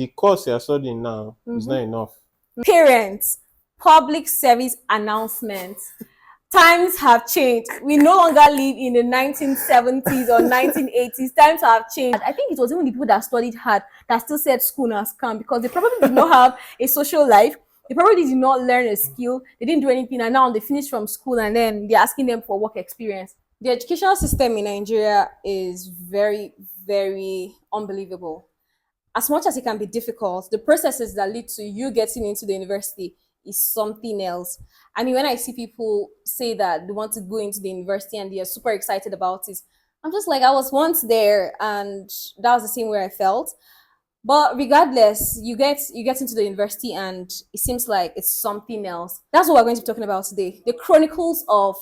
the course you're studying now is not enough. Parents, public service announcements. Times have changed. We no longer live in the 1970s or 1980s. Times have changed. I think it was even the people that studied hard that still said school has come because they probably did not have a social life. They probably did not learn a skill. They didn't do anything, and now they finished from school and then they're asking them for work experience. The educational system in Nigeria is very, very unbelievable. As much as it can be difficult, the processes that lead to you getting into the university is something else. I mean, when I see people say that they want to go into the university and they are super excited about it, I'm just like, I was once there, and that was the same way I felt. But regardless, you get into the university and it seems like it's something else. That's what we're going to be talking about today. The chronicles of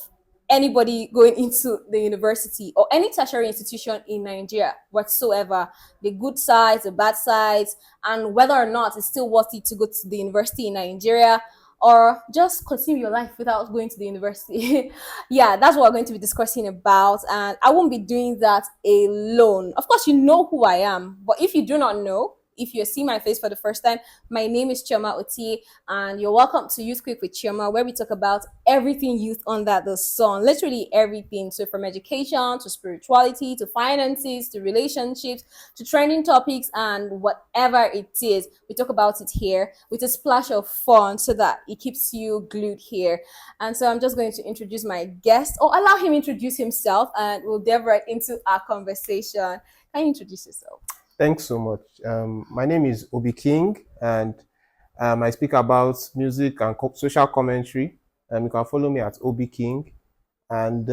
anybody going into the university or any tertiary institution in Nigeria whatsoever. The good sides, the bad sides, and whether or not it's still worth it to go to the university in Nigeria or just continue your life without going to the university. Yeah, that's what we're going to be discussing about. And I won't be doing that alone. Of course, you know who I am. But if you do not know, if you see my face for the first time, my name is Chioma Oti, and you're welcome to Youth Quick with Chioma, where we talk about everything youth under the sun, literally everything. So from education to spirituality to finances to relationships to trending topics and whatever it is, we talk about it here with a splash of fun so that it keeps you glued here. And so I'm just going to introduce my guest or allow him introduce himself and we'll delve right into our conversation. Can you introduce yourself? Thanks so much. My name is Obi King, and I speak about music and social commentary. You can follow me at Obi King, and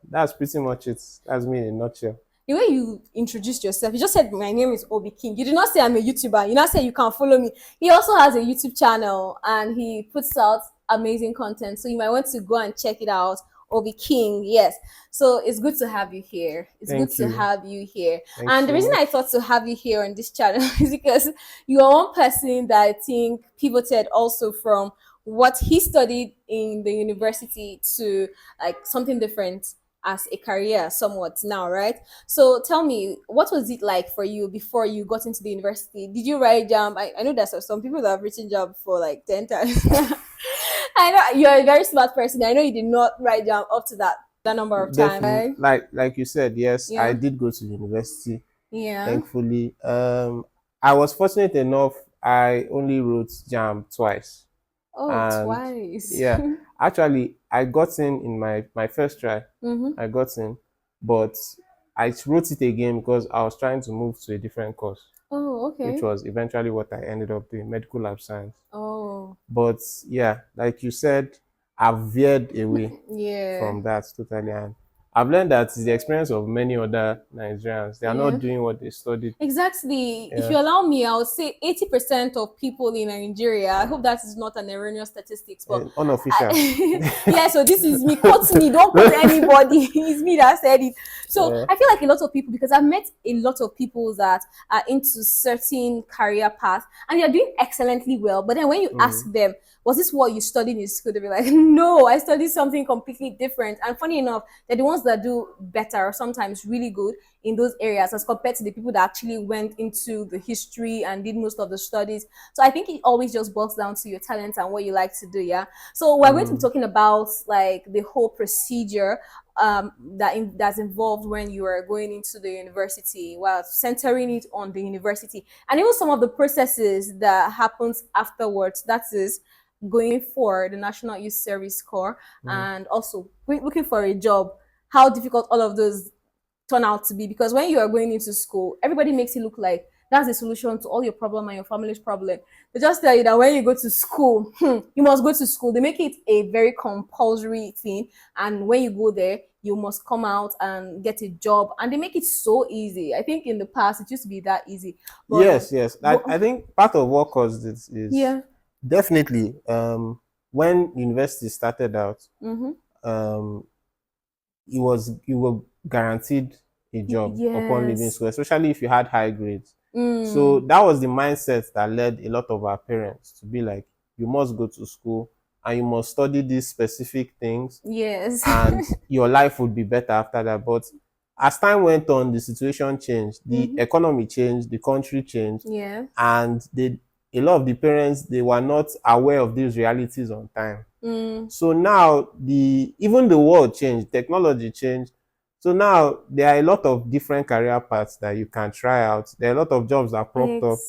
that's pretty much it. That's me in a nutshell. The way you introduced yourself, you just said my name is Obi King. You did not say I'm a YouTuber. You not say you can follow me. He also has a YouTube channel and he puts out amazing content. So you might want to go and check it out. Obi King, yes. So it's good to have you here. It's good Thank to you. have you here. Thanks And the so reason much. I thought to have you here on this channel is because you are one person that I think pivoted also from what he studied in the university to like something different as a career somewhat now, right? So tell me, what was it like for you before you got into the university? Did you write jam? I know there's some people that have written jam for like 10 times. I know you're a very smart person. I know you did not write jam up to that number of times, Definitely, right? like you said, yes, I Yeah. did go to university. Yeah. Thankfully, I was fortunate enough. I only wrote jam twice, Oh, and twice. yeah, actually, I got in my first try. Mm-hmm. I got in, but I wrote it again because I was trying to move to a different course, Oh, which okay. was eventually what I ended up doing, medical lab science. Oh, But yeah, like you said, I've veered away yeah. from that totally, and I've learned that it's the experience of many other Nigerians. They are Yeah. not doing what they studied. Exactly. If Yeah, you allow me, I would say 80% of people in Nigeria, I hope that is not an erroneous statistics, but and unofficial. yeah, so this is me. Quote me, don't quote anybody. It's me that said it. So Yeah. I feel like a lot of people, because I've met a lot of people that are into certain career paths and they're doing excellently well. But then when you ask Mm. them, was this what you studied in school? They'll be like, no, I studied something completely different. And funny enough, they're the ones that do better or sometimes really good in those areas as compared to the people that actually went into the history and did most of the studies. So I think it always just boils down to your talent and what you like to do. Yeah. So we're going to be Mm. talking about like the whole procedure that's involved when you are going into the university, while centering it on the university, and even some of the processes that happens afterwards. That is going for the National Youth Service Corps Mm. and also looking for a job. How difficult all of those turn out to be, because when you are going into school, everybody makes it look like that's the solution to all your problem and your family's problem. They just tell you that when you go to school, you must go to school. They make it a very compulsory thing, and when you go there, you must come out and get a job, and they make it so easy. I think in the past it used to be that easy, but Yes, yes. I think part of what caused this is yeah. definitely when university started out, Mm-hmm. um, you were guaranteed a job upon leaving Yes. school, especially if you had high grades. So Mm. that was the mindset that led a lot of our parents to be like, you must go to school and you must study these specific things Yes. and your life would be better after that. But as time went on, the situation changed, the Mm-hmm. economy changed, the country changed, Yeah. and a lot of the parents, they were not aware of these realities on time. Mm. So now even the world changed, technology changed. So now there are a lot of different career paths that you can try out. There are a lot of jobs that propped up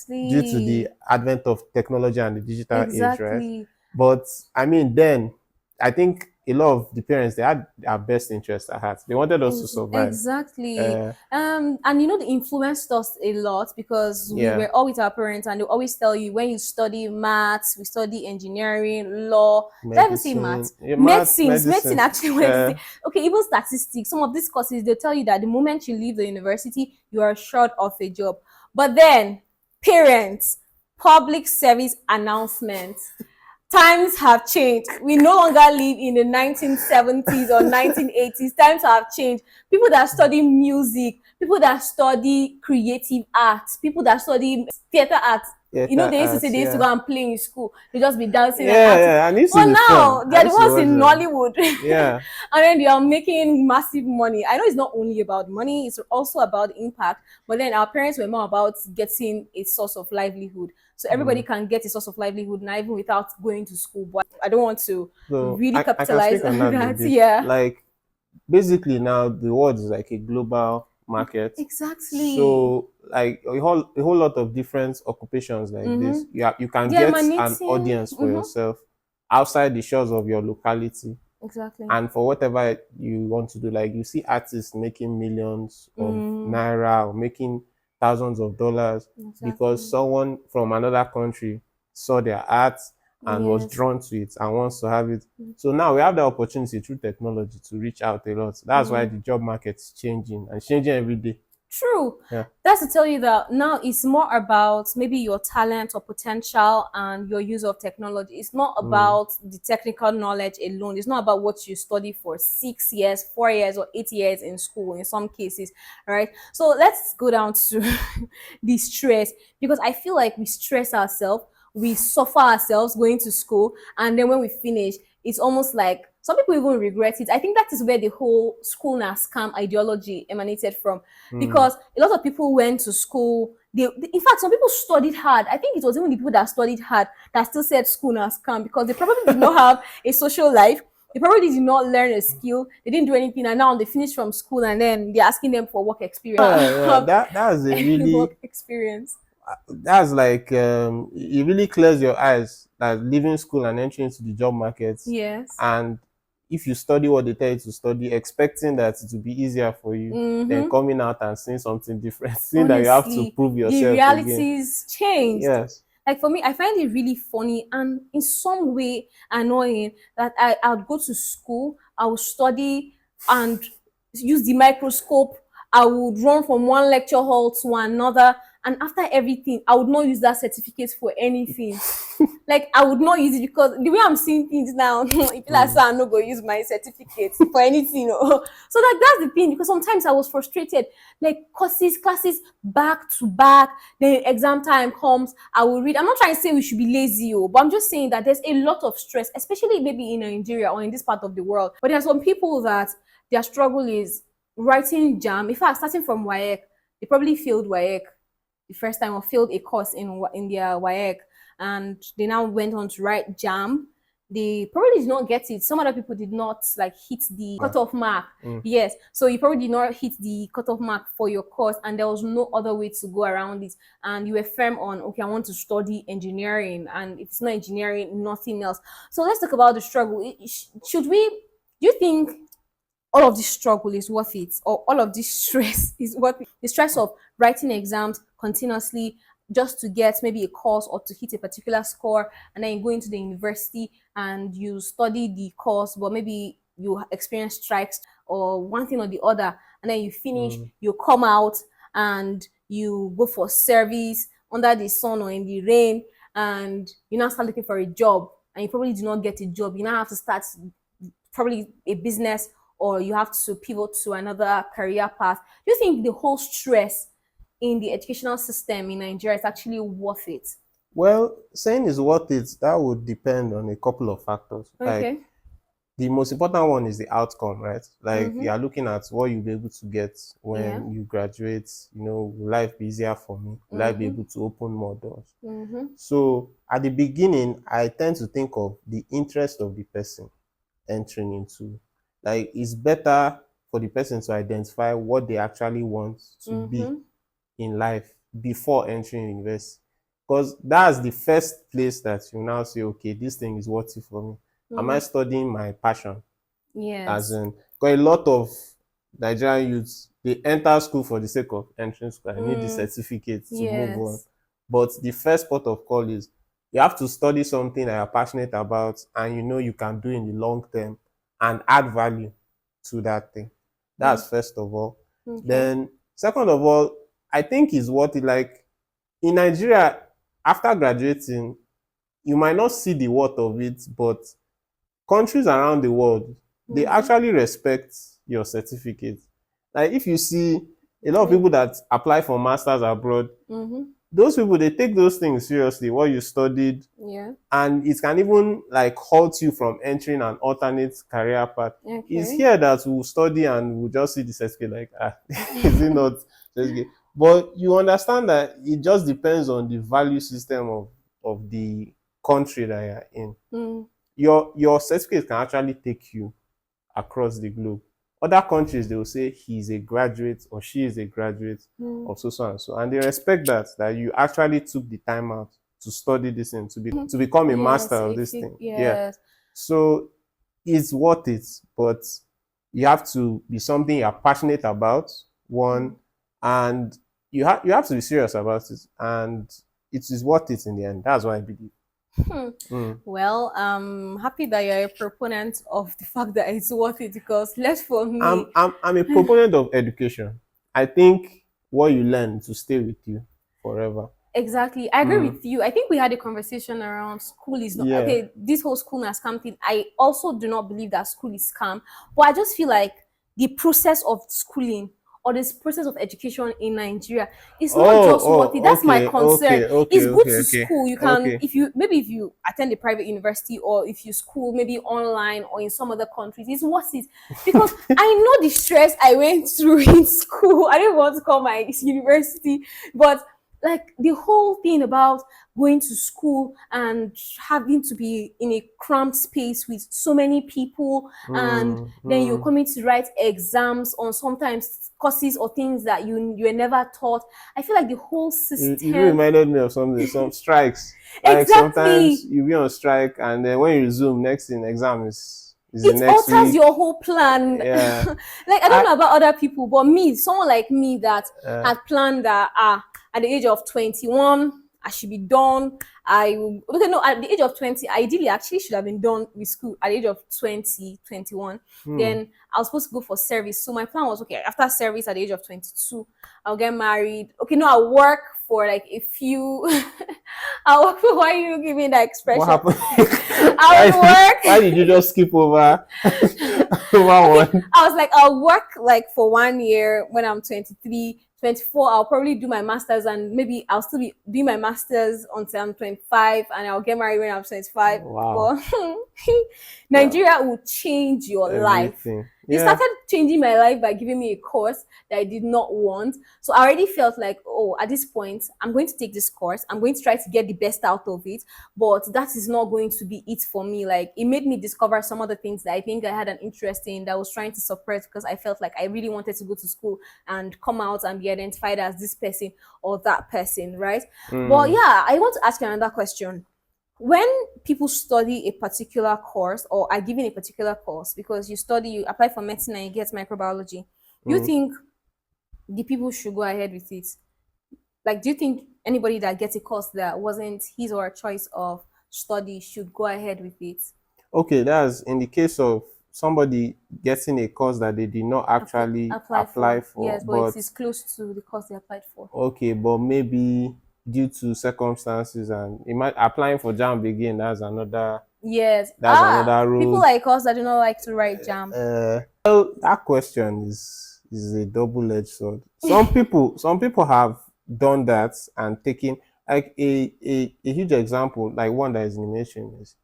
due to the Exactly. advent of technology and the digital age, right? Exactly. But I mean, then I think a lot of the parents, they had our best interests at heart. They wanted us to survive. Exactly. Uh, And they influenced us a lot because we yeah, were all with our parents, and they always tell you when you study maths, we study engineering, law. Did I even say medicine, maths? yeah, math, Medicine medicine. actually went to Uh, say, okay, even statistics. Some of these courses they'll tell you that the moment you leave the university, you are short of a job. But then, parents, public service announcements. Times have changed. We no longer live in the 1970s or 1980s. Times have changed. People that study music, people that study creative arts, people that study theater arts. theater They used to say arts, they used to yeah. go and play in school. They just be dancing and Yeah, acting. yeah, and it used to But be now fun. they I are the used to ones watch in them. Nollywood, Yeah. and then they are making massive money. I know it's not only about money; it's also about impact. But then our parents were more about getting a source of livelihood, so everybody Mm. can get a source of livelihood now, even without going to school. But I don't want to So really I can capitalize speak on on that a that. bit. Yeah, Like basically now the world is like a global market. exactly. So like a whole lot of different occupations like this. Mm-hmm. You can They're get an emanating. audience for Mm-hmm. yourself outside the shores of your locality Exactly. and for whatever you want to do. Like you see artists making millions of Mm, naira or making thousands of dollars because exactly. someone from another country saw their art and was Yes. drawn to it and wants to have it. So now we have the opportunity through technology to reach out a lot. That's why Mm. the job market is changing and changing every day. True. Yeah. That's to tell you that now it's more about maybe your talent or potential and your use of technology. It's not Mm. about the technical knowledge alone. It's not about what you study for 6 years, 4 years, or 8 years in school in some cases. All right. So let's go down to the stress, because I feel like we stress ourselves, we suffer ourselves going to school, and then when we finish, it's almost like some people even regret it. I think that is where the whole school na scam ideology emanated from, Mm. because a lot of people went to school. In fact, some people studied hard. I think it was even the people that studied hard that still said school na scam, because they probably did not have a social life. They probably did not learn a skill. They didn't do anything, and now they finished from school, and then they're asking them for work experience. Yeah, that's a Work really experience. that's like it really clears your eyes that leaving school and entering into the job market. Yes. And if you study what they tell you to study, expecting that it will be easier for you, then Mm-hmm. coming out and seeing something different, seeing that you have to Honestly, prove the yourself again. realities changed. Yes. Like for me, I find it really funny and in some way annoying that I would go to school, I would study and use the microscope. I would run from one lecture hall to another, and after everything, I would not use that certificate for anything. Like I would not use it because the way I'm seeing things now, if like Mm. say I'm not going to use my certificate for anything. So like that's the thing, because sometimes I was frustrated. Like courses, classes back to back. Then exam time comes, I will read. I'm not trying to say we should be lazy, but I'm just saying that there's a lot of stress, especially maybe in Nigeria or in this part of the world. But there are some people that their struggle is writing jam. In fact, starting from WAEC, they probably failed WAEC the first time or failed a course in their WAEC, and they now went on to write jam. They probably did not get it. Some other people did not like hit the cutoff mark. Mm. Yes, so you probably did not hit the cutoff mark for your course, and there was no other way to go around it. And you were firm on, okay, I want to study engineering, and if it's not engineering, nothing else. So let's talk about the struggle. Should we? Do you think all of this struggle is worth it, or all of this stress is worth it? The stress of writing exams continuously just to get maybe a course or to hit a particular score, and then you go into the university and you study the course, but maybe you experience strikes or one thing or the other, and then you finish, Mm. you come out and you go for service under the sun or in the rain, and you now start looking for a job, and you probably do not get a job. You now have to start probably a business, or you have to pivot to another career path. Do you think the whole stress in the educational system in Nigeria is actually worth it? Well, saying is worth it, that would depend on a couple of factors. Like Okay. the most important one is the outcome, right? Like Mm-hmm. you are looking at what you'll be able to get Yeah. when you graduate. Will life be easier for me? Will I be Mm-hmm. able to open more doors? Mm-hmm. So at the beginning, I tend to think of the interest of the person entering into. Like it's better for the person to identify what they actually want to be Mm-hmm. in life before entering university. Because that's the first place that you now say, okay, this thing is worth it for me. Am I Mm-hmm. studying my passion? As Yes. in, because a lot of Nigerian youths, they enter school for the sake of entering school. I need the Mm, certificate to move on. yes. But the first port of call is you have to study something that you're passionate about and you know you can do in the long term and add value to that thing. Mm, That's first of all. okay. Then, second of all, I think is what it like in Nigeria, after graduating, you might not see the worth of it, but countries around the world, they Mm-hmm. actually respect your certificate. Like if you see a lot of Okay. people that apply for masters abroad, Mm-hmm. those people they take those things seriously, what you studied, Yeah. and it can even like halt you from entering an alternate career path. It's Okay. here that we'll study and we'll just see the certificate like, is it not certificate? But you understand that it just depends on the value system of the country that you're in. Mm, Your certificate can actually take you across the globe. Other countries they will say he's a graduate or she is a graduate mm. of so and so, and they respect that you actually took the time out to study this and to become a master Yes. of If this you, thing. Yeah, yes. so it's worth it, but you have to be something you're passionate about. One, Mm. and you have to be serious about it, and it is worth it in the end. That's what I believe. Hmm. Mm. Well, I'm happy that you're a proponent of the fact that it's worth it because less for I'm, me. I'm, I'm a proponent of education. I think what you learn to stay with you forever. Exactly. I agree Mm. with you. I think we had a conversation around school is not Yeah. okay. This whole school na scam thing. I also do not believe that school is scam, but I just feel like the process of schooling or this process of education in Nigeria is not Oh, just worth it. That's my okay, concern. okay, okay, It's good okay, to okay, school. You can, okay. if you maybe if you attend a private university or if you school maybe online or in some other countries, it's worth it because I know the stress I went through in school. I didn't want to call my university, but like the whole thing about going to school and having to be in a cramped space with so many people and Mm, then you're mm. coming to write exams on sometimes courses or things that you were never taught. I feel like the whole It even system. reminded me of something, some strikes. Like sometimes Exactly. you be on strike and then when you resume, next thing exam is the It next alters week. your whole plan. Yeah. Like I don't I know about other people, but me, someone like me that uh, had planned that at the age of 21 I should be done. Okay, no, at the age of 20, ideally I actually should have been done with school at the age of 20, 21. hmm. Then I was supposed to go for service. So my plan was okay, after service at the age of 22, I'll get married. Okay, no, I'll work for like a few I'll work for why are you giving that What expression? happened? I would Why did you work. just skip over over Okay, one? I was like, I'll work like for 1 year when I'm 23, 24. I'll probably do my master's and maybe I'll still be doing my master's until I'm 25 and I'll get married when I'm 25. Wow. But Well, Nigeria will change your life. everything. They Yeah. started changing my life by giving me a course that I did not want. So I already felt like, oh, at this point, I'm going to take this course. I'm going to try to get the best out of it. But that is not going to be it for me. Like it made me discover some other things that I think I had an interest in that I was trying to suppress because I felt like I really wanted to go to school and come out and be identified as this person or that person, right? But Mm. yeah, I want to ask you another question. When people study a particular course or are given a particular course because you study, you apply for medicine and you get microbiology, do you Mm. think the people should go ahead with it? Like, do you think anybody that gets a course that wasn't his or her choice of study should go ahead with it? Okay, that's in the case of somebody getting a course that they did not actually Apply apply for, for, yes, but it but is close to the course they applied for. okay, but maybe due to circumstances and applying for JAMB again, Yes. that's another People road. like us that do not like to write jam. Well, that question is a double-edged sword. Some people have done that and taken like a huge example, like one that is in the nation is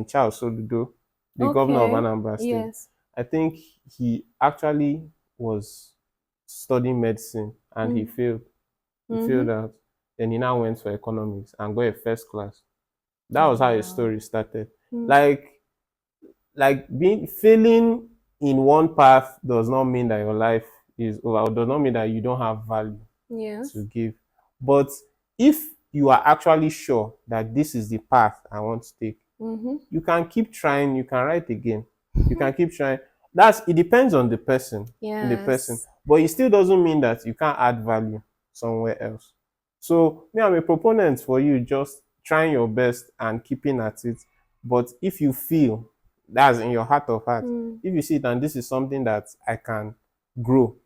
Charles Soludo. the governor of Okay. Anambra State. Yes. I think he actually was studying medicine and he Mm. failed. He failed Mm-hmm. out. Then he now went for economics and got a first class. That Oh, was how his wow. story started. Mm. Like being failing in one path does not mean that your life is over, or does not mean that you don't have value to Yes. give. But if you are actually sure that this is the path I want to take, Mm-hmm. you can keep trying, you can write again, you can keep trying. It depends on the person, Yes. but it still doesn't mean that you can't add value somewhere else. So me, I'm a proponent for you just trying your best and keeping at it. But if you feel that's in your heart of heart, Mm. if you see it and this is something that I can grow,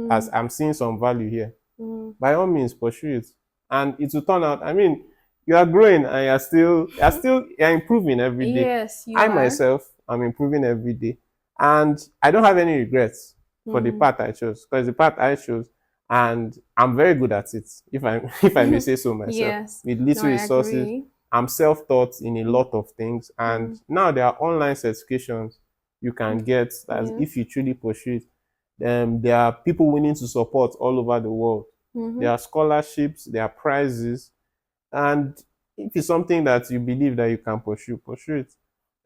as Mm. I'm seeing some value here, Mm. by all means pursue it, and it will turn out. I mean, you are growing and you're improving every day. Yes, you I are. myself am improving every day, and I don't have any regrets for the Mm. path I chose, because the path I chose, and I'm very good at it, if I if I may say so myself. Yes. With No, little I resources, agree. I'm self-taught in a Mm. lot of things, and Mm. now there are online certifications you can get as if Yes. you truly pursue it. There are people willing to support all over the world. Mm-hmm. There are scholarships, there are prizes, and if it's something that you believe that you can pursue it.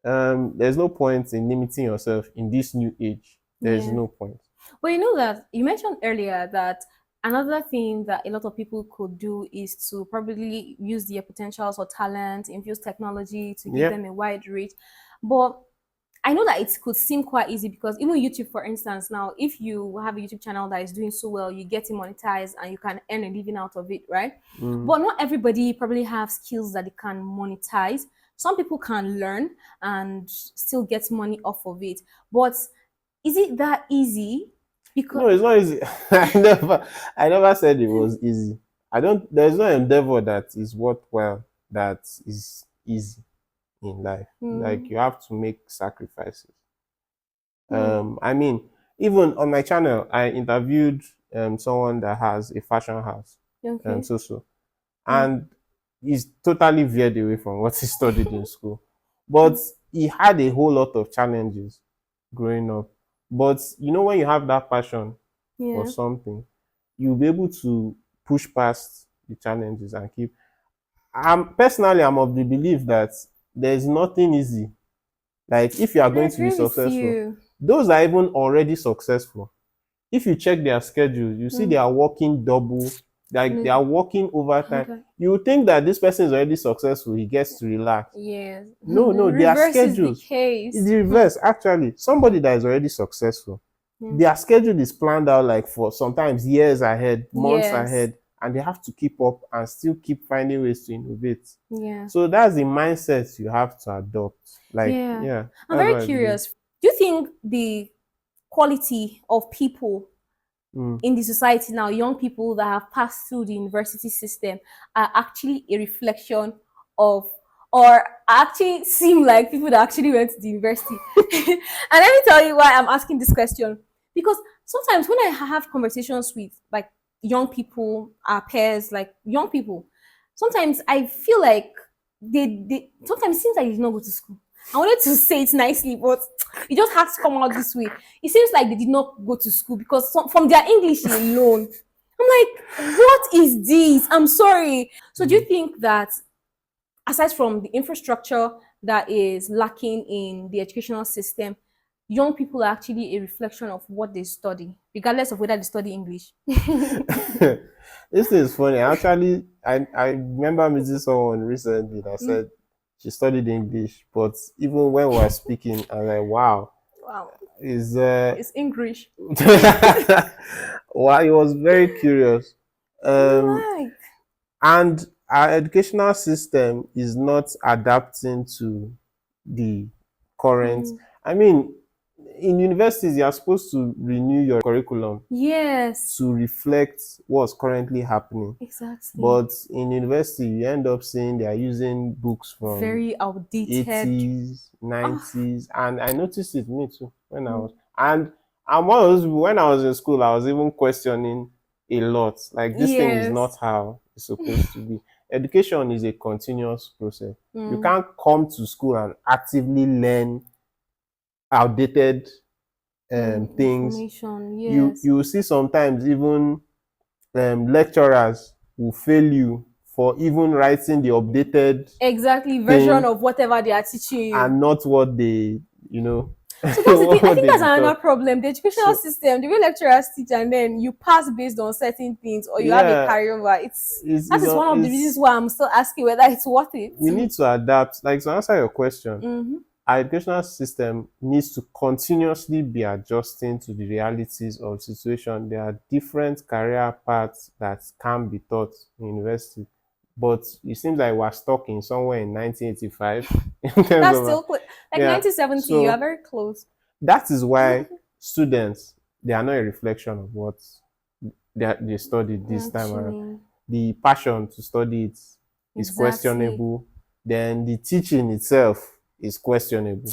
There's no point in limiting yourself in this new age. There's Yeah. no point. Well, you know that you mentioned earlier that another thing that a lot of people could do is to probably use their potentials or talent, infuse technology to give Yeah. them a wide reach. But I know that it could seem quite easy because even YouTube, for instance, now if you have a YouTube channel that is doing so well, you get it monetized and you can earn a living out of it, right? Mm. But not everybody probably have skills that they can monetize. Some people can learn and still get money off of it. But is it that easy? Because No, it's not easy. I never said it was easy. I don't There's no endeavor that is worthwhile that is easy in life. Like, hmm, you have to make sacrifices. hmm, I mean, even on my channel, I interviewed someone that has a fashion house, okay, so, hmm, and he's totally veered away from what he studied in school. But he had a whole lot of challenges growing up. But when you have that passion for yeah, something, you'll be able to push past the challenges and keep. I'm of the belief that there's nothing easy. Like, if you are I going to be agree with successful, you. those are even already successful. If you check their schedules, you see Hmm. they are working double, like they No, are working overtime. okay. You would think that this person is already successful, he gets to relax. Yes, No, no, their reverse is the schedules. It's case. the Hmm. reverse, actually. Somebody that is already successful, Yeah. their schedule is planned out like for sometimes years ahead, months Yes, ahead, and they have to keep up and still keep finding ways to innovate. yeah, So that's the mindset you have to adopt. Like, yeah. yeah, I'm that's very what I believe. curious. Do you think the quality of people Mm. in the society now, young people that have passed through the university system, are actually a reflection of, or actually seem like people that actually went to the university? And let me tell you why I'm asking this question. Because sometimes when I have conversations with like young people, our peers, like young people, sometimes I feel like they sometimes it seems like they did not go to school. I wanted to say it nicely, but it just has to come out this way. It seems like they did not go to school because from their English alone, I'm like, what is this? I'm sorry. So, do Mm. you think that aside from the infrastructure that is lacking in the educational system, young people are actually a reflection of what they study, regardless of whether they study English? This is funny. Actually, I remember meeting someone recently that Mm, said she studied English, but even when we were speaking, I'm like, wow, wow, is it's English. wow, he was very curious. Um, I'm like, and our educational system is not adapting to the current. mm, I mean, in universities, you are supposed to renew your curriculum yes, to reflect what's currently happening. exactly. But in university, you end up seeing they are using books from Very outdated. 80s, Ah, 90s, and I noticed it me too when I mm, was. And I'm one of those people, when I was in school, I was even questioning a lot. Like, this thing is yes. not how it's supposed to be. Education is a continuous process. You Mm, can't come to school and actively learn outdated things. Information, You yes. you will see sometimes even lecturers will fail you for even writing the updated Exactly, version thing of whatever they are teaching you. and not what they, So that's the thing. I what think they that's be another taught. problem. The educational So system, the way lecturers teach, and then you pass based on certain things, or you have a yeah, carryover. It's it's, that it's, is on- one of the reasons it's why I'm still asking whether it's worth it. we need to adapt. Like, to answer your question, Mm-hmm. our educational system needs to continuously be adjusting to the realities of situation. There are different career paths that can be taught in university, but it seems like we're stuck in somewhere in 1985 in terms That's of still like yeah. 1970. You are So very close. that is why students, they are not a reflection of what they studied this time around. Actually, The passion to study it is exactly. questionable. Then the teaching itself is questionable.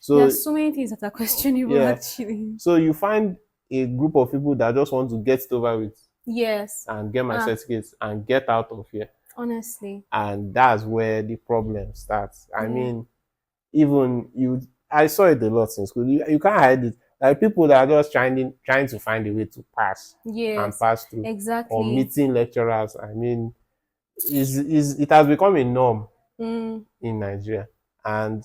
There are So so many things that are questionable. yeah, Actually, so you find a group of people that just want to get it over with yes. and get my Ah, certificates and get out of here, honestly, and that's where the problem starts. I yeah. mean, even you, I saw it a lot in school. You can't hide it. Like, people that are just trying to find a way to pass and Yes, pass through, or exactly. meeting lecturers. I mean, is it has become a norm Mm. in Nigeria, and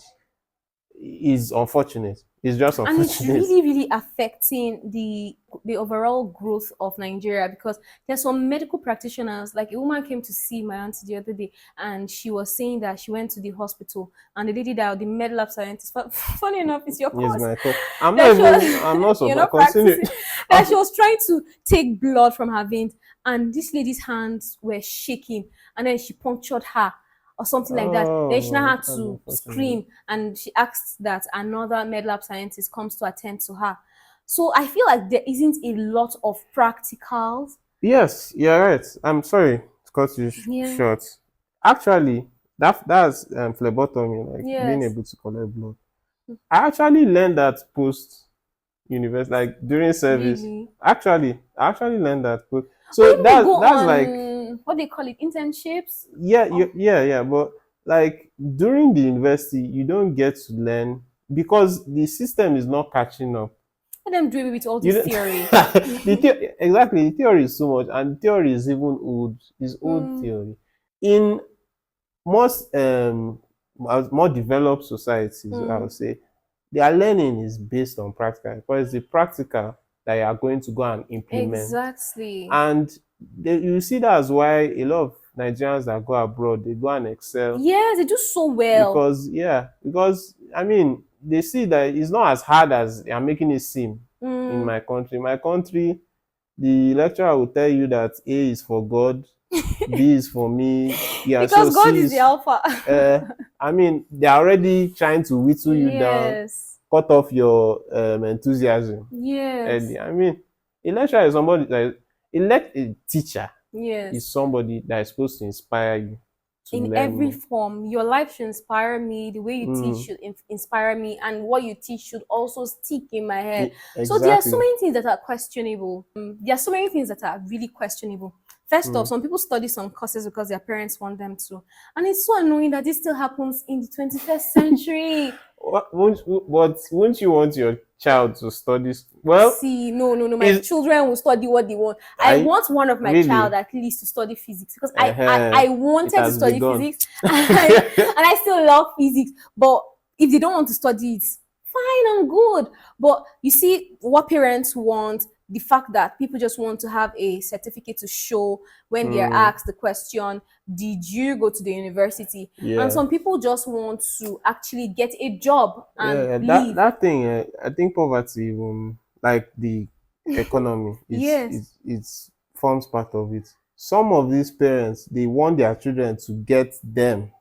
is unfortunate. It's just And it's unfortunate. really really affecting the overall growth of Nigeria, because there's some medical practitioners. Like, a woman came to see my auntie the other day, and she was saying that she went to the hospital, and the lady that the med lab scientist, funny enough, it's your Yes, course, my course. I'm not that she even. I'm was not you're surprised. not Continue. practicing, that she was trying to take blood from her veins, and this lady's hands were shaking, and then she punctured her or something like that. Then she now Oh, had that's to unfortunate. scream, and she asked that another med lab scientist comes to attend to her. So I feel like there isn't a lot of practicals. Yes, you're right. I'm sorry to cut you Yeah. short. Actually, that's phlebotomy, like being Yes. able to collect blood. I actually learned that post university, like during service. Really. I actually learned that post. But So you people go that's like, on what they call it, internships. yeah, Oh, yeah. But like, during the university, you don't get to learn because the system is not catching up. let them do it with all You this don't, theory. exactly, the theory is so much, and theory is even old. Is old Mm, theory. In most more developed societies, I mm, would say, their learning is based on practical, because it's the practical that you are going to go and implement. exactly. And you see, that's why a lot of Nigerians that go abroad, they go and excel, Yes, they do so well. because yeah, because I mean, they see that it's not as hard as they are making it seem. In Mm, my country, the lecturer will tell you that A is for God, B is for me, yeah, so because God C is the is, alpha. uh, I mean, they're already trying to whittle you down, Yes. cut off your enthusiasm. Yes. And I mean, a lecturer is somebody that, a teacher is Yes. somebody that is supposed to inspire you to In learn every more. form, your life should inspire me. The way you teach Mm, should inspire me, and what you teach should also stick in my head. So there are so exactly. many things that are questionable. There are so many things that are really questionable. First off, Mm. some people study some courses because their parents want them to, and it's so annoying that this still happens in the 21st century. Won't you want your child to study? Well, See, no, no, no. My is children will study what they want. I I want one of my child really? at least to study physics, because Uh, I it wanted to has study begun. physics, and I still love physics. But if they don't want to study it, fine, I'm good. But you see, what parents want, the fact that people just want to have a certificate to show when they're Mm, asked the question, did you go to the university? And yeah, some people just want to actually get a job and yeah. leave. That thing. I think poverty, like the economy, Yes. it's forms part of it. Some of these parents, they want their children to get them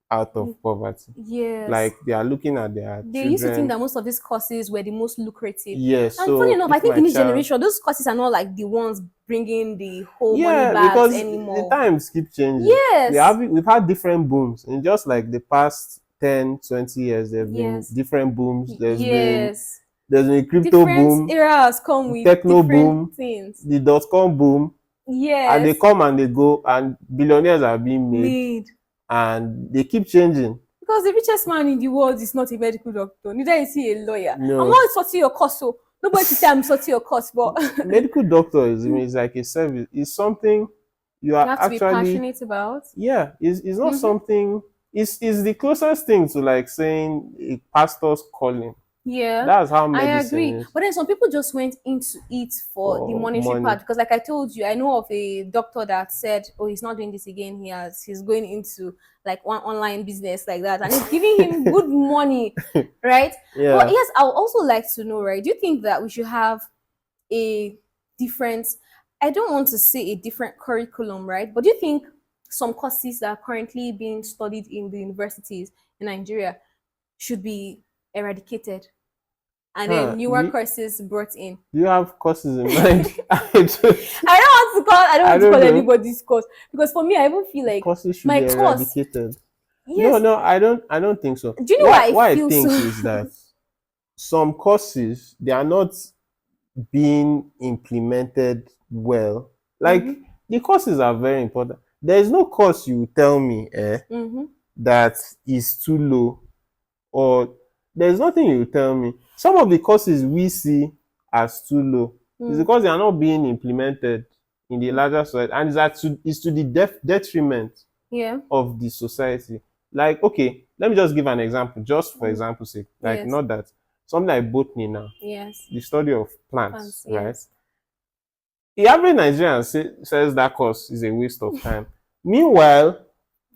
out of poverty. Yes. Like, they are looking at their They used to think children. that most of these courses were the most lucrative. Yes. And funny So enough, I if think my in this child, generation, those courses are not like the ones bringing the whole money yeah, bags because the anymore. times keep changing. Yes. We've had different booms in just like the past 10, 20 years. There have been Yes. different booms. Yes. There's been a crypto Different boom, eras come with techno different boom, things. the dot-com boom, and they Yes. come and they go, and billionaires are being made, Made. and they keep changing. Because the richest man in the world is not a medical doctor, neither is he a lawyer. I'm No, not sorting your course, so nobody to say I'm sorting your course, but medical doctor is like a service. It's something you you are have to be actually, passionate about. yeah, it's not Mm-hmm. something, it's the closest thing to like saying a pastor's calling. Yeah, That's how I medicine agree. is But then some people just went into it for the for monetary money. part because, like I told you, I know of a doctor that said, "Oh, he's not doing this again. He's going into like one online business like that, and it's giving him good money, right?" But Yeah. yes, I would also like to know, right? Do you think that we should have a different? I don't want to say a different curriculum, right? But do you think some courses that are currently being studied in the universities in Nigeria should be eradicated? And then Huh. newer courses brought in. Do you have courses in mind? I don't I want to don't call know. anybody's course because for me, I even feel like Courses should my be course. eradicated. No, Yes. no, I don't think so. Do you know why I Why I feel so? think is that some courses they are not being implemented well. Like Mm-hmm. the courses are very important. There is no course you tell me Mm-hmm. that is too low, or there's nothing you tell me. Some of the courses we see as too low is Mm. because they are not being implemented in the larger society, and it's to the detriment Yeah. of the society. Like, okay, let me just give an example, just for Mm. example's sake. Like, Yes. not that something like botany now, Yes. the study of plants, Fans. right? Yes. The average Nigerian says that course is a waste of time. Meanwhile,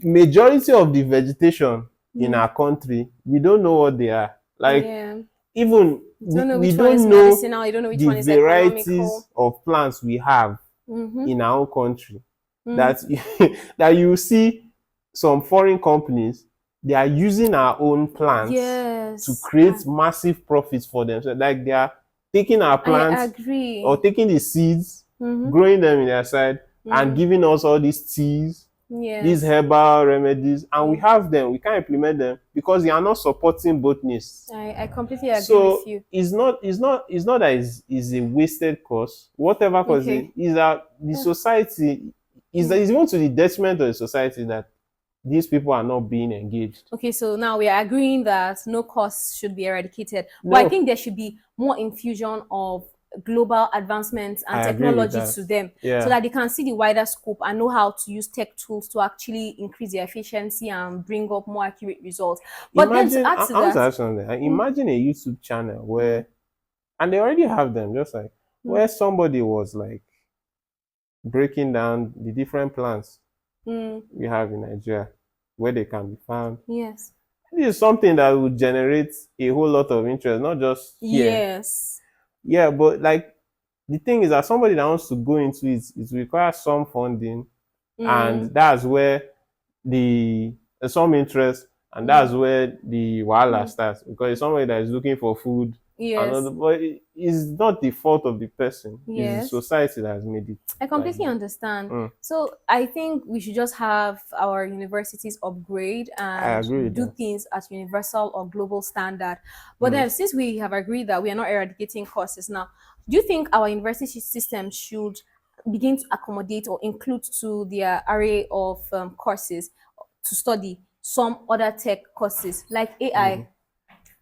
majority of the vegetation in Mm. our country, we don't know what they are. Like, Yeah. even Don't know we which one is don't know medicinal. You don't know which the one is varieties economical. of plants we have Mm-hmm. in our own country. Mm. That that you see some foreign companies, they are using our own plants to Yes. create massive profits for themselves. Like they are taking our I plants or agree. taking the seeds, Mm-hmm. growing them in their side, and Mm. giving us all these teas, these Yes. herbal remedies, and we Yeah. have them. We can't implement them because they are not supporting botanists. I completely agree with So you. it's not that it's a wasted course. Whatever course it Okay. is, that the society is that Mm. it's even to the detriment of the society that these people are not being engaged. Okay, so now we are agreeing that no costs should be eradicated, but I No, think there should be more infusion of global advancements and I agree with technology that. to them so Yeah. that they can see the wider scope and know how to use tech tools to actually increase their efficiency and bring up more accurate results. But then to Imagine, add to I want to that, ask something. mm, Imagine a YouTube channel mm, where, and they already have them, just like mm, where somebody was like breaking down the different plants mm, we have in Nigeria, where they can be found. yes, This is something that would generate a whole lot of interest, not just here. yes, Yeah, but like the thing is that somebody that wants to go into it, it requires some funding, and mm, that's where the some interest, and that's mm, where the wahala mm, starts, because it's somebody that is looking for food, and yes, but it's not the fault of the person; it's the yes. society that has made it I like completely that. understand. Mm, So I think we should just have our universities upgrade I and agree with do that. things at universal or global standard. But Mm. then since we have agreed that we are not eradicating courses now, do you think our university system should begin to accommodate or include to their array of courses to study some other tech courses like Mm.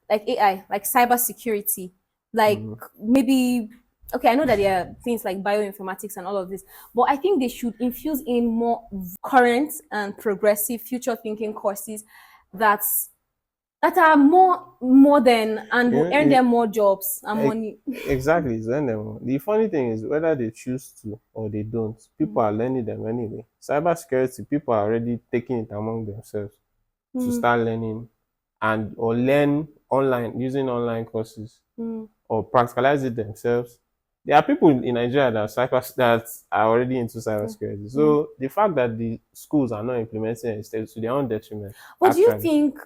like cybersecurity, like Mm. maybe okay, I know that there are things like bioinformatics and all of this, but I think they should infuse in more current and progressive future thinking courses that's that are more modern and You will know, earn them more jobs and e- money. exactly, it's learn them. The funny thing is whether they choose to or they don't, people are learning them anyway. Cybersecurity, people are already taking it among themselves to Mm, start learning and or learn online using online courses mm, or practicalize it themselves. There are people in Nigeria that are already into mm, cybersecurity. mm. So the fact that the schools are not implementing it is to their own detriment, But do you actually. think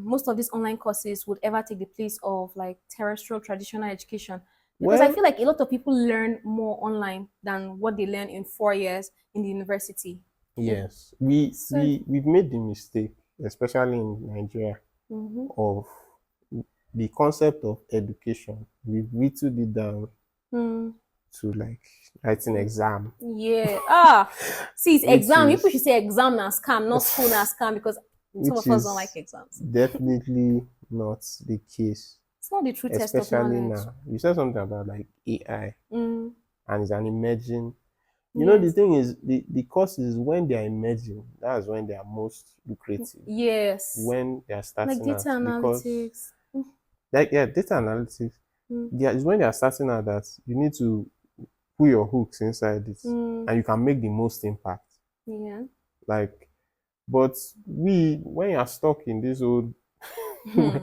most of these online courses would ever take the place of like terrestrial traditional education? Because I Well, feel like a lot of people learn more online than what they learn in 4 years in the university. yes, So, we've made the mistake, especially in Nigeria, mhm. of the concept of education. We've whittled it down Mm, to like writing exam, yeah. Ah, see, it's which exam. People is should say exam na scam, not school na scam, because Some which of us don't like is exams. definitely not the case, It's not the true test of especially knowledge. now. You said something about like AI, Mm, and it's an emerging. The yes. thing is, the courses when they are emerging, that's when they are most lucrative, Yes. when they are Like starting data out. Because, analytics. like, yeah, data analytics, Mm, is when they are starting out that you need to put your hooks inside it, mm, and you can make the most impact. yeah. Like, but when you are stuck in this old, Hmm.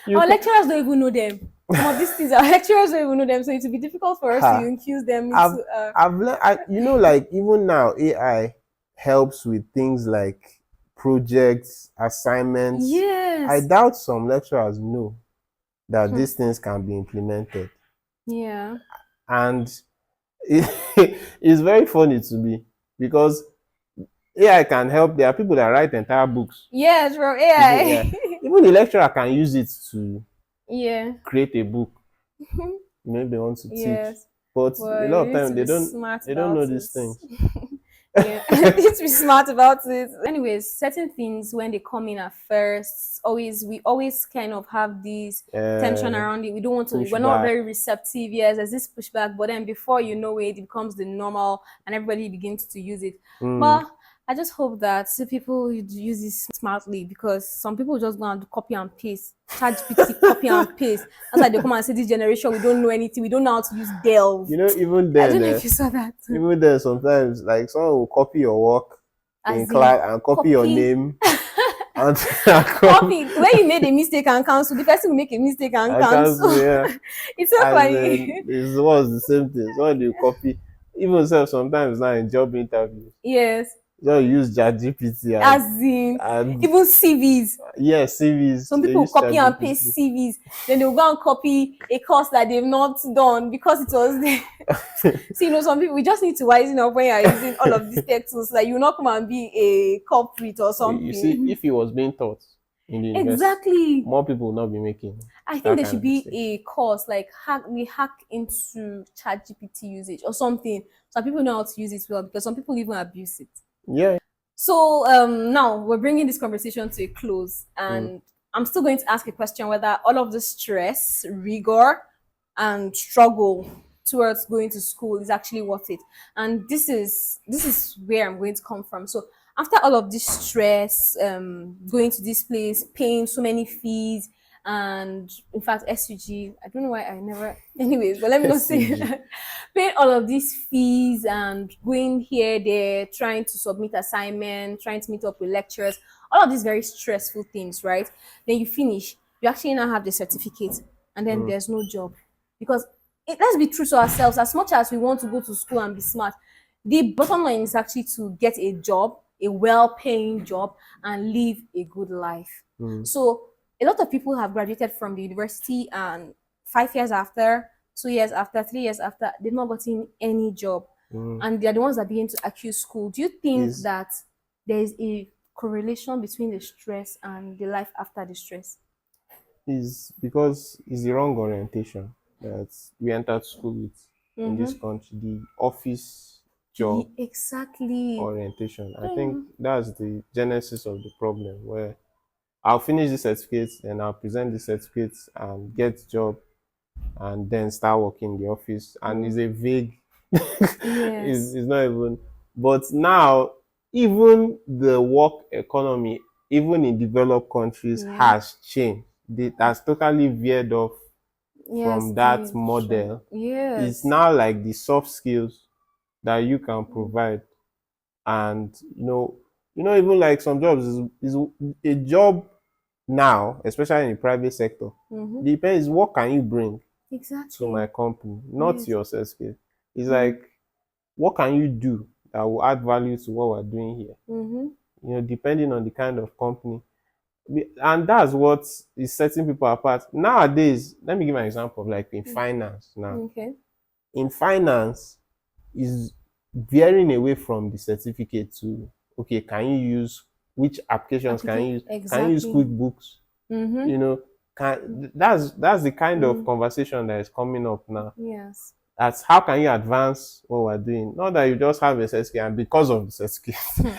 you Our can, lecturers don't even know them. Some of these things, our lecturers don't even know them, so it will be difficult for us to ha, infuse them I've, into. I've learned, like even now, AI helps with things like projects, assignments. I Yes. doubt some lecturers know that Hmm. these things can be implemented. Yeah. And it's very funny to me because AI can help. There are people that write entire books Yes, from using AI. AI. Even the lecturer can use it to Yeah. create a book. If they want to teach. Yes. But a But lot you of need time to they be don't smart they don't about know it. these things. Yeah, you need to be smart about it. Anyways, certain things when they come in at first, always we always kind of have this tension uh, around it. We don't want to. We're not Pushback. very receptive. Yes, there's this pushback, but then before you know it, it becomes the normal, and everybody begins to use it. Mm. But I just hope that people use this smartly because some people just go and copy and paste. ChatGPT, copy and paste. That's why they come and say this generation we don't know anything. We don't know how to use Delve. Even I then, don't know if you saw that. sometimes like someone will copy your work in As in class and copy your copy name and, copy when you made a mistake and cancel, the person will make a mistake and and cancel. cancel. Yeah, It's so as in funny. it was the same thing. Someone you copy, even self sometimes now in job interviews, Yes, just use ChatGPT as in and even CVs. yeah, CVs. Some They people will use copy and paste ChatGPT. CVs, then they'll go and copy a course that they've not done because it was there. So some people we just need to wisen up when you're using all of these tech tools. Like you will not come and be a culprit or You see, something. if it was being taught in the university, Exactly. more people will not be making I think that there kind should of be mistake. a course like hack into ChatGPT usage or something, so people know how to use it well because some people even abuse it. Yeah. So now we're bringing this conversation to a close, Mm. and I'm still going to ask a question whether all of the stress, rigor, and struggle towards going to school is actually worth it. And this is where I'm going to come from. So after all of this stress, going to this place, paying so many fees, and in fact SUG, I don't know why I never. Anyways, but let me not say SCG. paying all of these fees and going here, there, trying to submit assignment, trying to meet up with lecturers, all of these very stressful things, right? Then you finish, you actually now have the certificate, and then Mm. there's no job. Because let's be true to ourselves, as much as we want to go to school and be smart, the bottom line is actually to get a job, a well-paying job, and live a good life. Mm. So a lot of people have graduated from the university and 5 years after, 2 years after, 3 years after, they've not gotten any job. Mm. And they're the ones that begin to accuse school. Do you think Is that there is a correlation between the stress and the life after the stress? is because it's the wrong orientation that we entered school with in this Mm-hmm. country. The office job Exactly. orientation. I think Mm, that's the genesis of the problem where I'll finish the certificates and I'll present the certificates and get job and then start working in the office. And it's mm. a vague, Yes. it's not even, but now, even the work economy, even in developed countries, Yeah. has changed. That's totally veered off Yes, from that the trend. model. It's Yes. now like the soft skills that you can provide. And even like some jobs is a job now, especially in the private sector, Mm-hmm. depends what can you bring to my Exactly. company, not Yes. your certificate. It's Mm. like what can you do that will add value to what we're doing here? Mm-hmm. Depending on the kind of company. And that's what is setting people apart. Nowadays, let me give an example of like in finance now. Okay. In finance, is veering away from the certificate to okay, can you use which applications can you use Exactly. QuickBooks? Mm-hmm. You know, that's the kind of Mm. conversation that is coming up now. Yes. That's how can you advance what we're doing? Not that you just have a set skill and because of the set skill,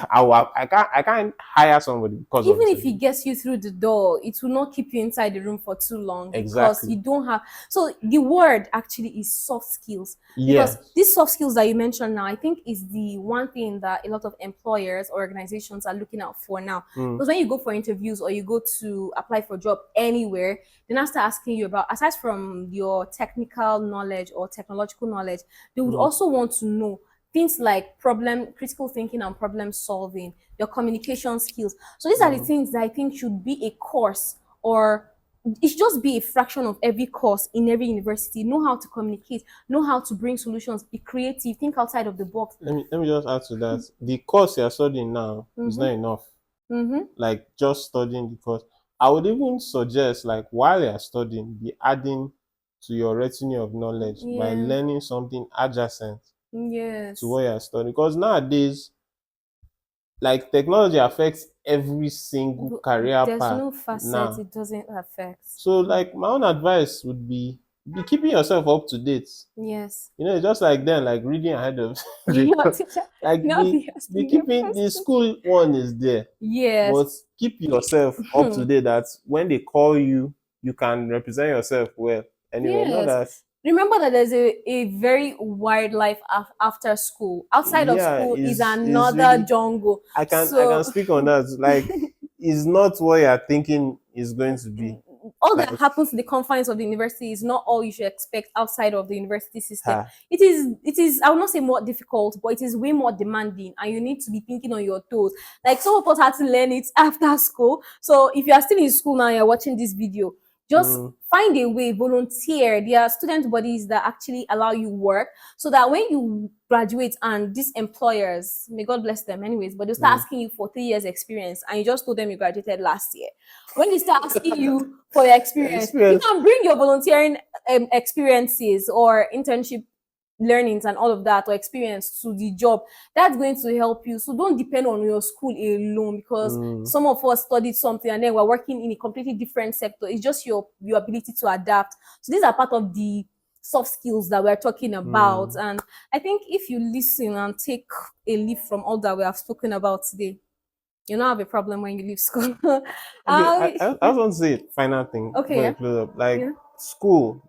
I can't hire somebody because of Even the if set it skill. gets you through the door, it will not keep you inside the room for too long because Exactly. you don't have. So the word actually is soft skills, because Yes. these soft skills that you mentioned now, I think is the one thing that a lot of employers or organizations are looking out for now. Mm. Because when you go for interviews or you go to apply for a job anywhere, they now start asking you about, aside from your technical knowledge or technological knowledge, they would Mm. also want to know things like critical thinking and problem solving, your communication skills. So these are the Mm. things that I think should be a course, or it should just be a fraction of every course in every university. Know how to communicate, know how to bring solutions, be creative, think outside of the box. Let me just add to that. The course you're studying now is Mm-hmm. not enough. Mm-hmm. Like just studying the course. I would even suggest, like, while you're studying, be adding to your retinue of knowledge by Yeah. learning something adjacent to Yes. what you're studying. Because nowadays, like, technology affects every single But career there's path no facet now. it doesn't affect. So, like, my own advice would be keeping yourself up to date. Yes. It's just like then, like reading ahead of the Your teacher like now be be be asking you keeping the questions. school one is there, Yes. but keep yourself up to date that when they call you, you can represent yourself well. Anyway, not Yes. that Remember that there's a very wide life after school. Outside of yeah, school is is another really jungle. I can So speak on that. Like, it's not what you're thinking is going to be. all that Like, happens in the confines of the university is not all you should expect outside of the university system. ha, It is I will not say more difficult, but it is way more demanding, and you need to be thinking on your toes. Like some of us had to learn it after school. So if you are still in school now, you're watching this video, just mm, find a way, volunteer. There are student bodies that actually allow you work, so that when you graduate and these employers, may God bless them anyways, but they'll start mm. asking you for 3 years experience and you just told them you graduated last year. When they start asking you for your experience, you Experience. can bring your volunteering experiences or internship learnings and all of that, or experience to the job. That's going to help you. So don't depend on your school alone, because Mm, some of us studied something and then we're working in a completely different sector. It's just your ability to adapt. So these are part of the soft skills that we're talking about. mm. And I think if you listen and take a leaf from all that we have spoken about today, you don't have a problem when you leave school. Okay, um, I just want to say a final thing okay, before I yeah, close up. Like, yeah,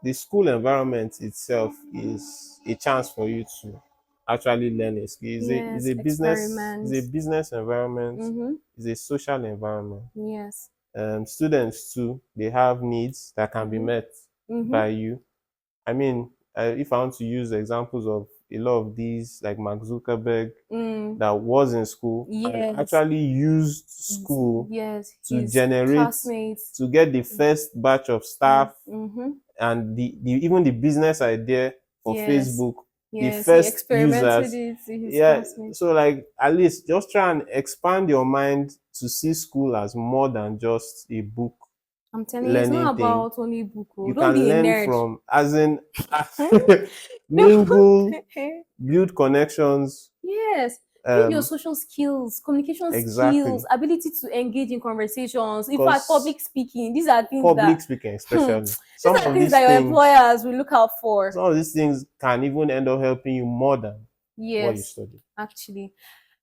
the school environment itself is a chance for you to actually learn a skill. yes, It's a experiments. business environment, Mm-hmm. it's a social environment. Yes. Students too, they have needs that can be Mm-hmm. met Mm-hmm. by you. I mean, if I want to use examples of a lot of these, like Mark Zuckerberg, Mm. that was in school and Yes. actually used school Yes. to His generate classmates. to get the first batch of staff Mm-hmm. and even the business idea for Yes. Facebook, the Yes. He first experimented users. it with his Yeah, classmates. so like at least just try and expand your mind to see school as more than just a book I'm telling you, it's learning not thing. about only book. Oh. You Don't can be a learn nerd. from, as in, No. mingle, build connections. Yes. Build your Um, social skills, communication skills, exactly, ability to engage in conversations. In fact, because public speaking. These are things that public speaking, especially these are things that your employers will look out for. some of these things can even end up helping you more than what you Yes, study. actually.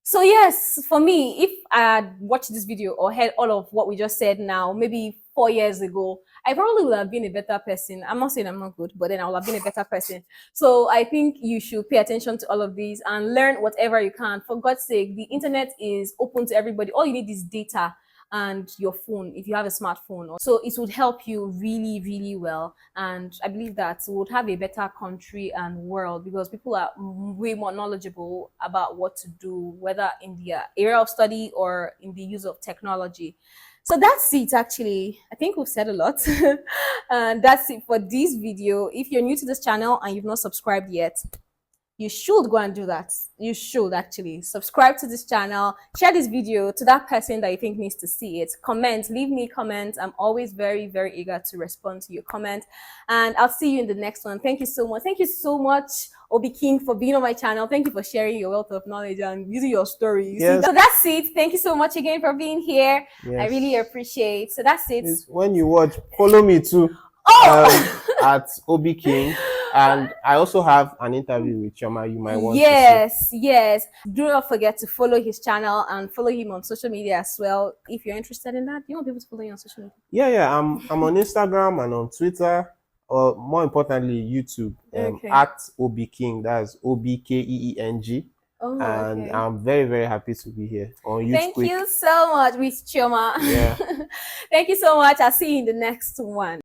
So yes, for me, if I had watched this video or heard all of what we just said now, maybe 4 years ago, I probably would have been a better person. I'm not saying I'm not good, but then I would have been a better person. So I think you should pay attention to all of these and learn whatever you can. For God's sake, the internet is open to everybody. All you need is data and your phone, if you have a smartphone. So it would help you really, really well. And I believe that we would have a better country and world, because people are way more knowledgeable about what to do, whether in the area of study or in the use of technology. So that's it, actually. I think we've said a lot. And that's it for this video. If you're new to this channel and you've not subscribed yet, you should go and do that. You should actually subscribe to this channel, share this video to that person that you think needs to see it, comment, leave me comments. I'm always very, very eager to respond to your comment, and I'll see you in the next one. Thank you so much. Thank you so much, Obi King, for being on my channel. Thank you for sharing your wealth of knowledge and using your story. Yes. So that's it. Thank you so much again for being here. Yes. I really appreciate. So that's it. Please, when you watch, follow me too. Oh, At Obi King. And I also have an interview with Choma you might want to see. Yes. Do not forget to follow his channel and follow him on social media as well. If you're interested in that, you want people to follow you on social media. Yeah. I'm on Instagram and on Twitter, or more importantly, YouTube. Okay. At Obiking. That's OBKEENG. Oh, And okay. I'm very, very happy to be here on YouTube. Thank you so much, Miss Chioma. Yeah. Thank you so much. I'll see you in the next one.